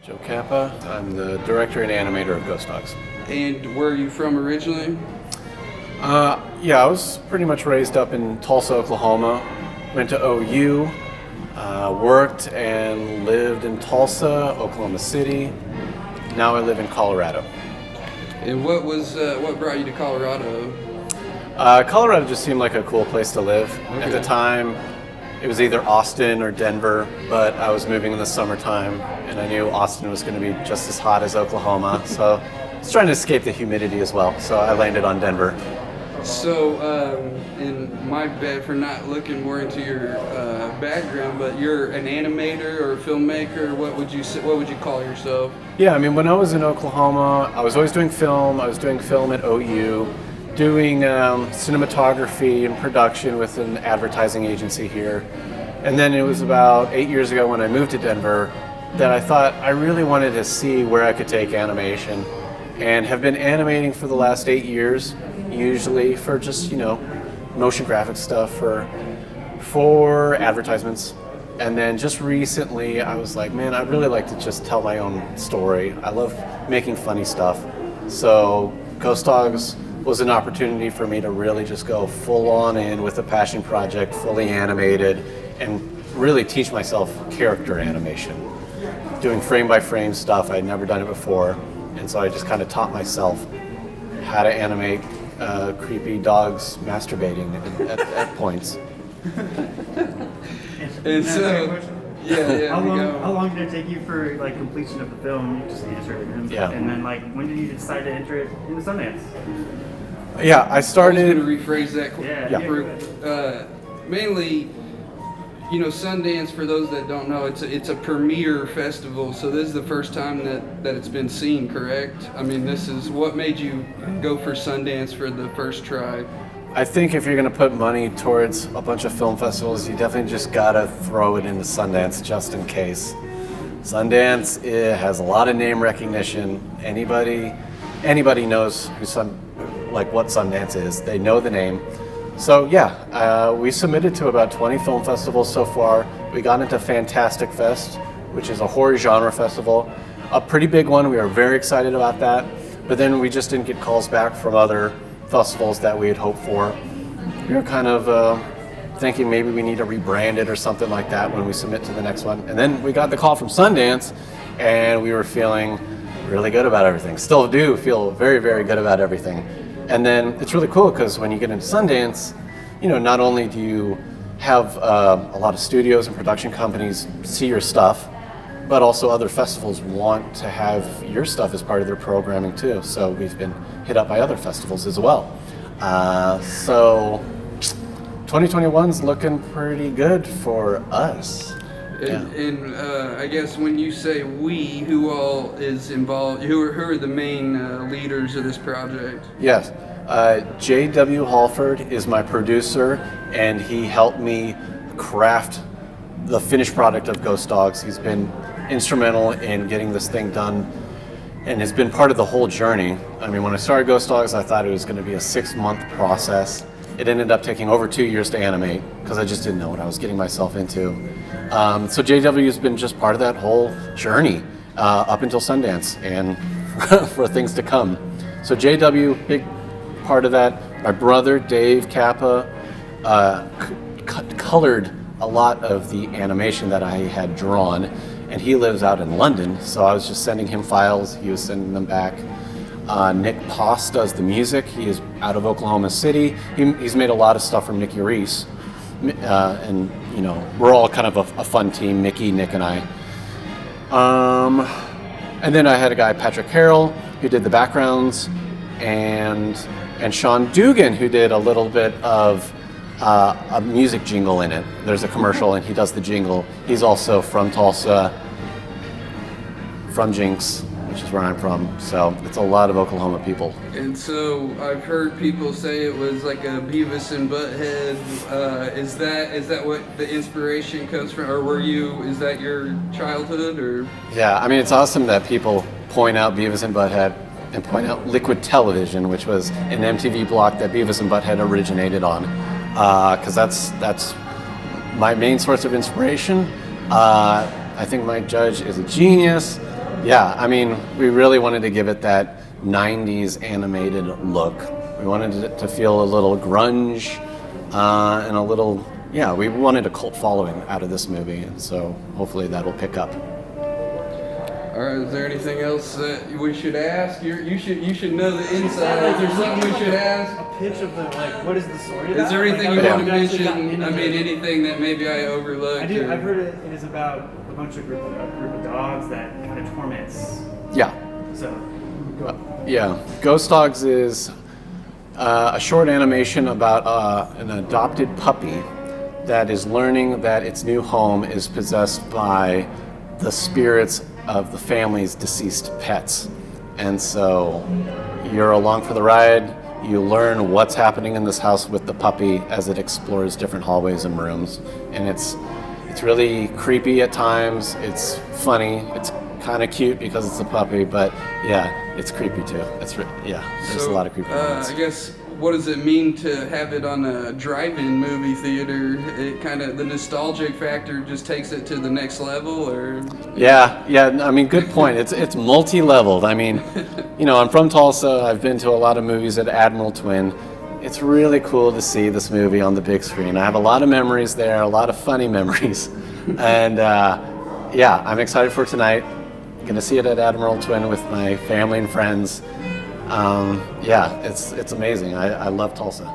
Joe Cappa. I'm the director and animator of Ghost Dogs. And where are you from originally? Yeah, I was pretty much raised up in Tulsa, Oklahoma. Went to OU, worked and lived in Tulsa, Oklahoma City. Now I live in Colorado. And what brought you to Colorado? Colorado just seemed like a cool place to live. Okay. At the time, it was either Austin or Denver, but I was moving in the summertime, and I knew Austin was going to be just as hot as Oklahoma, so I was trying to escape the humidity as well, so I landed on Denver. So, and my bad for not looking more into your background, but you're an animator or a filmmaker. What would you call yourself? Yeah, I mean, when I was in Oklahoma, I was always doing film. I was doing film at OU, doing cinematography and production with an advertising agency here. And then it was about 8 years ago when I moved to Denver that I thought I really wanted to see where I could take animation, and have been animating for the last 8 years, usually for just, motion graphic stuff for advertisements. And then just recently I was like, man, I'd really like to just tell my own story. I love making funny stuff. So Ghost Dogs was an opportunity for me to really just go full on in with a passion project, fully animated, and really teach myself character animation. Doing frame by frame stuff, I'd never done it before. And so I just kind of taught myself how to animate creepy dogs masturbating at points. And so, yeah. How long did it take you for completion of the film? You just answered it. Yeah. And then when did you decide to enter it into Sundance? Yeah, I started. I was going to rephrase that. Yeah. Mainly, Sundance, for those that don't know, it's a premiere festival. So this is the first time that it's been seen, correct? I mean, this is what made you go for Sundance for the first try. I think if you're going to put money towards a bunch of film festivals, you definitely just got to throw it into Sundance just in case. Sundance, it has a lot of name recognition. Anybody knows what Sundance is. They know the name. So yeah, we submitted to about 20 film festivals so far. We got into Fantastic Fest, which is a horror genre festival. A pretty big one. We are very excited about that. But then we just didn't get calls back from other festivals that we had hoped for. We were kind of thinking maybe we need to rebrand it or something like that when we submit to the next one. And then we got the call from Sundance, and we were feeling really good about everything. Still do feel very, very good about everything. And then it's really cool because when you get into Sundance, not only do you have a lot of studios and production companies see your stuff, but also other festivals want to have your stuff as part of their programming too. So we've been hit up by other festivals as well. So 2021's looking pretty good for us. And I guess when you say we, who all is involved? Who are the main leaders of this project? Yes, J.W. Halford is my producer, and he helped me craft the finished product of Ghost Dogs. He's been instrumental in getting this thing done and has been part of the whole journey. I mean, when I started Ghost Dogs, I thought it was going to be a 6-month process. It ended up taking over 2 years to animate because I just didn't know what I was getting myself into. So JW has been just part of that whole journey up until Sundance and for things to come. So JW, big part of that. My brother, Dave Cappa, colored a lot of the animation that I had drawn, and he lives out in London, so I was just sending him files, he was sending them back. Nick Poss does the music. He is out of Oklahoma City. He's made a lot of stuff from Nicky Reese. And, we're all kind of a fun team, Mickey, Nick, and I. And then I had a guy, Patrick Harrell, who did the backgrounds, and Sean Dugan, who did a little bit of a music jingle in it. There's a commercial, and he does the jingle. He's also from Tulsa, from Jinx, which is where I'm from, so it's a lot of Oklahoma people. And so I've heard people say it was like a Beavis and Butthead. Is that what the inspiration comes from, or is that your childhood, or? Yeah, I mean, it's awesome that people point out Beavis and Butthead and point out Liquid Television, which was an MTV block that Beavis and Butthead originated on, because that's my main source of inspiration. I think Mike Judge is a genius. Yeah, I mean, we really wanted to give it that 90s animated look. We wanted it to feel a little grunge and a little, yeah, we wanted a cult following out of this movie, and so hopefully that'll pick up. All right, is there anything else that we should ask? You should know the inside. Is there something we should ask? A pitch of the, like, what is the story Is about? there anything Like, you how want to have actually gotten mention? into I mean, it? anything that maybe I overlooked? I do. or- I've heard it is about a bunch of group of dogs that kind of torments. Yeah. So, go. Yeah, Ghost Dogs is a short animation about an adopted puppy that is learning that its new home is possessed by the spirits of the family's deceased pets. And so you're along for the ride. You learn what's happening in this house with the puppy as it explores different hallways and rooms. And it's really creepy at times. It's funny. It's kind of cute because it's a puppy, but yeah, it's creepy too. There's a lot of creepy moments. I guess, what does it mean to have it on a drive-in movie theater? It kind of, the nostalgic factor just takes it to the next level, or? Yeah. I mean, good point. It's multi-leveled. I mean, I'm from Tulsa. I've been to a lot of movies at Admiral Twin. It's really cool to see this movie on the big screen. I have a lot of memories there, a lot of funny memories, and I'm excited for tonight. Gonna see it at Admiral Twin with my family and friends. It's amazing. I love Tulsa.